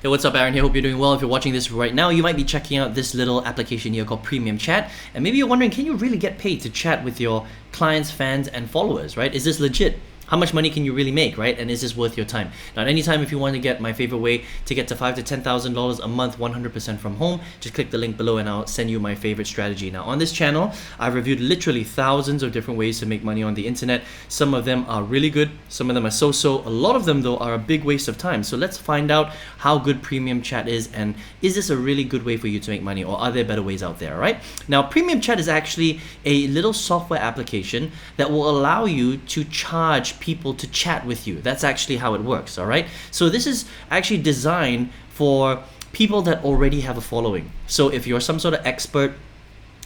Hey, what's up, Aaron here? Hope you're doing well. If you're watching this right now, you might be checking out this little application here called Premium Chat. And maybe you're wondering, can you really get paid to chat with your clients, fans, and followers, right? Is this legit? How much money can you really make, right? And is this worth your time? Now, at any time, if you want to get my favorite way to get to $5,000 to $10,000 a month, 100% from home, just click the link below and I'll send you my favorite strategy. Now, on this channel, I've reviewed literally thousands of different ways to make money on the internet. Some of them are really good. Some of them are so-so. A lot of them, though, are a big waste of time. So let's find out how good Premium Chat is, and is this a really good way for you to make money, or are there better ways out there, right? Now, Premium Chat is actually a little software application that will allow you to charge people to chat with you. That's actually how it works, all right? So this is actually designed for people that already have a following. So if you're some sort of expert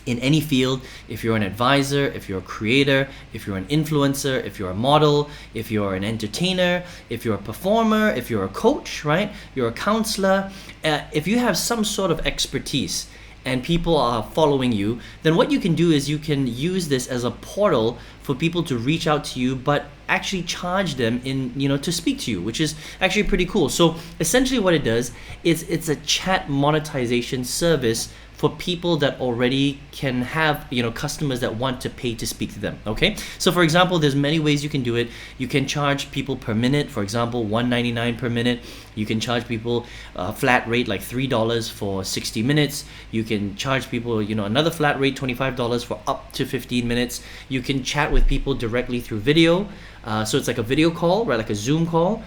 in any field, if you're an advisor, if you're a creator, if you're an influencer, if you're a model, if you're an entertainer, if you're a performer, if you're a coach, right? You're a counselor. If you have some sort of expertise and people are following you, then what you can do is you can use this as a portal for people to reach out to you, but actually charge them to speak to you, which is actually pretty cool. So essentially what it does is it's a chat monetization service for people that already can have customers that want to pay to speak to them. Okay, so for example, there's many ways you can do it. You can charge people per minute, for example, $1.99 per minute. You can charge people a flat rate like $3 for 60 minutes. You can charge people another flat rate, $25 for up to 15 minutes. You can chat with people directly through video. So it's like a video call, right? Like a Zoom call,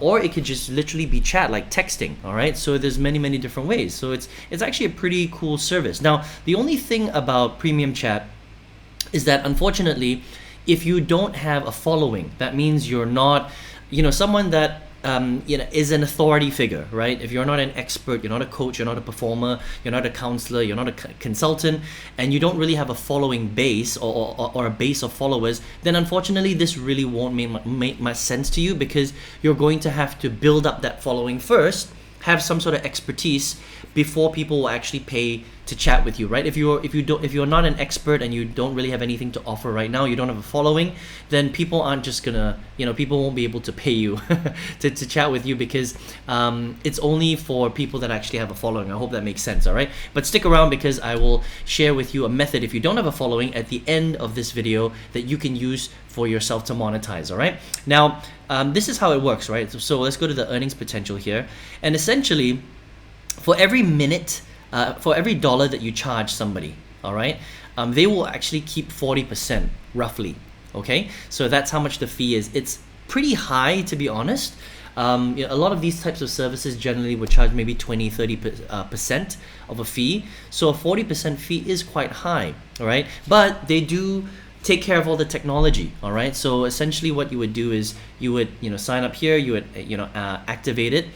or it could just literally be chat, like texting. All right. So there's many different ways. So it's actually a pretty cool service. Now, the only thing about Premium Chat is that unfortunately, if you don't have a following, that means you're not, someone that is an authority figure, right? If you're not an expert, you're not a coach, you're not a performer, you're not a counselor, you're not a consultant, and you don't really have a following base or a base of followers, then unfortunately this really won't make much sense to you, because you're going to have to build up that following first, have some sort of expertise before people will actually pay to chat with you, right? If you're not an expert and you don't really have anything to offer right now, you don't have a following, then people aren't just gonna, people won't be able to pay you to chat with you, because it's only for people that actually have a following. I hope that makes sense, all right? But stick around, because I will share with you a method, if you don't have a following, at the end of this video that you can use for yourself to monetize, all right? Now, this is how it works, right? So let's go to the earnings potential here. And essentially, for every minute, for every dollar that you charge somebody, all right, they will actually keep 40% roughly, okay? So that's how much the fee is. It's pretty high, to be honest. A lot of these types of services generally would charge maybe 20-30% of a fee. So a 40% fee is quite high, all right? But they do take care of all the technology, all right? So essentially what you would do is you would sign up here, you would activate it.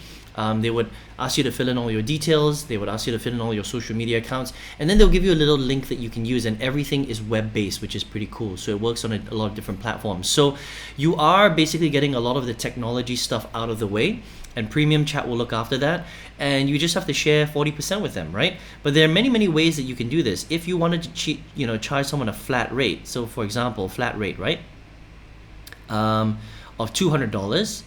They would ask you to fill in all your details. They would ask you to fill in all your social media accounts, and then they'll give you a little link that you can use, and everything is web-based, which is pretty cool. So it works on a lot of different platforms. So you are basically getting a lot of the technology stuff out of the way, and Premium Chat will look after that, and you just have to share 40% with them, right? But there are many ways that you can do this. If you wanted to charge someone a flat rate, so for example, flat rate, right, of $200,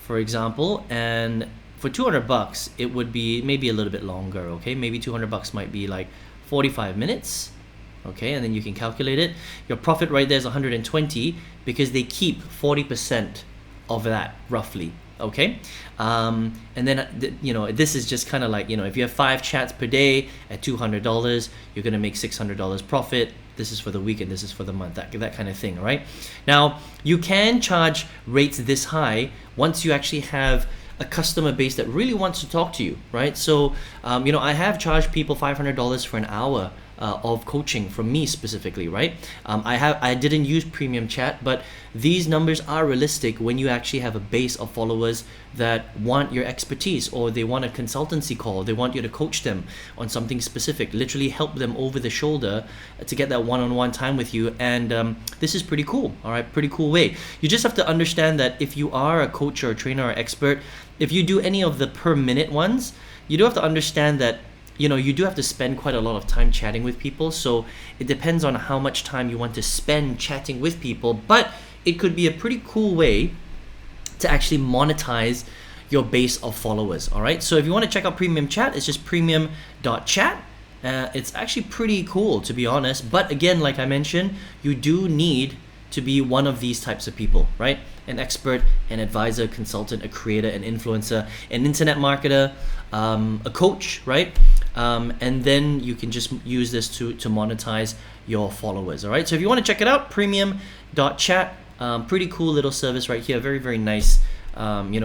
for example, and for $200, it would be maybe a little bit longer, okay? Maybe $200 might be like 45 minutes, okay? And then you can calculate it. Your profit right there is 120, because they keep 40% of that, roughly, okay? And then, this is just kind of like, if you have 5 chats per day at $200, you're gonna make $600 profit. This is for the week and this is for the month, that kind of thing, right? Now, you can charge rates this high once you actually have a customer base that really wants to talk to you, right? So, I have charged people $500 for an hour of coaching from me specifically, right? I didn't use Premium Chat, but these numbers are realistic when you actually have a base of followers that want your expertise, or they want a consultancy call, they want you to coach them on something specific, literally help them over the shoulder to get that one-on-one time with you. And this is pretty cool, all right? Pretty cool way. You just have to understand that if you are a coach or a trainer or expert, if you do any of the per minute ones, you do have to understand that you do have to spend quite a lot of time chatting with people. So it depends on how much time you want to spend chatting with people, but it could be a pretty cool way to actually monetize your base of followers. All right. So if you want to check out Premium Chat, it's just premium.chat. It's actually pretty cool, to be honest. But again, like I mentioned, you do need to be one of these types of people, right? An expert, an advisor, consultant, a creator, an influencer, an internet marketer, a coach, right? And then you can just use this to monetize your followers. All right. So if you want to check it out, premium.chat, pretty cool little service right here. Very, very nice.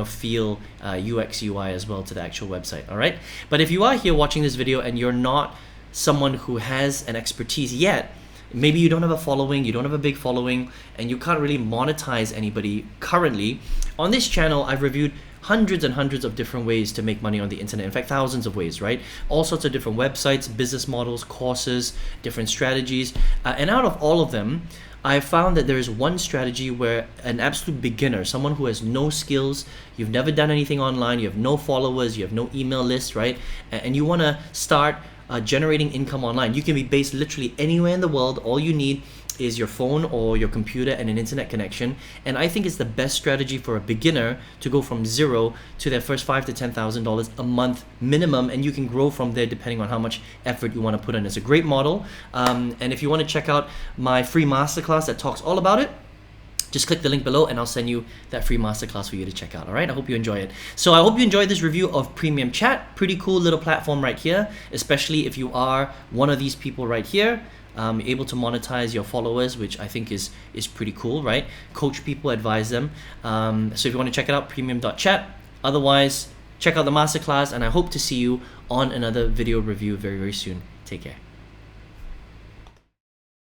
Feel UX UI as well to the actual website. All right. But if you are here watching this video and you're not someone who has an expertise yet, maybe you don't have a following, you don't have a big following, and you can't really monetize anybody currently. On this channel, I've reviewed hundreds and hundreds of different ways to make money on the internet. In fact, thousands of ways, right? All sorts of different websites, business models, courses, different strategies. And out of all of them, I found that there is one strategy where an absolute beginner, someone who has no skills, you've never done anything online, you have no followers, you have no email list, right? And you want to start generating income online. You can be based literally anywhere in the world. All you need is your phone or your computer and an internet connection. And I think it's the best strategy for a beginner to go from zero to their first $5,000 to $10,000 a month minimum, and you can grow from there depending on how much effort you want to put in. It's a great model. And if you want to check out my free masterclass that talks all about it, just click the link below and I'll send you that free masterclass for you to check out. All right, I hope you enjoy it. So I hope you enjoyed this review of Premium Chat. Pretty cool little platform right here, especially if you are one of these people right here, able to monetize your followers, which I think is pretty cool, right? Coach people, advise them. So if you want to check it out, premium.chat. Otherwise, check out the masterclass, and I hope to see you on another video review very, very soon. Take care.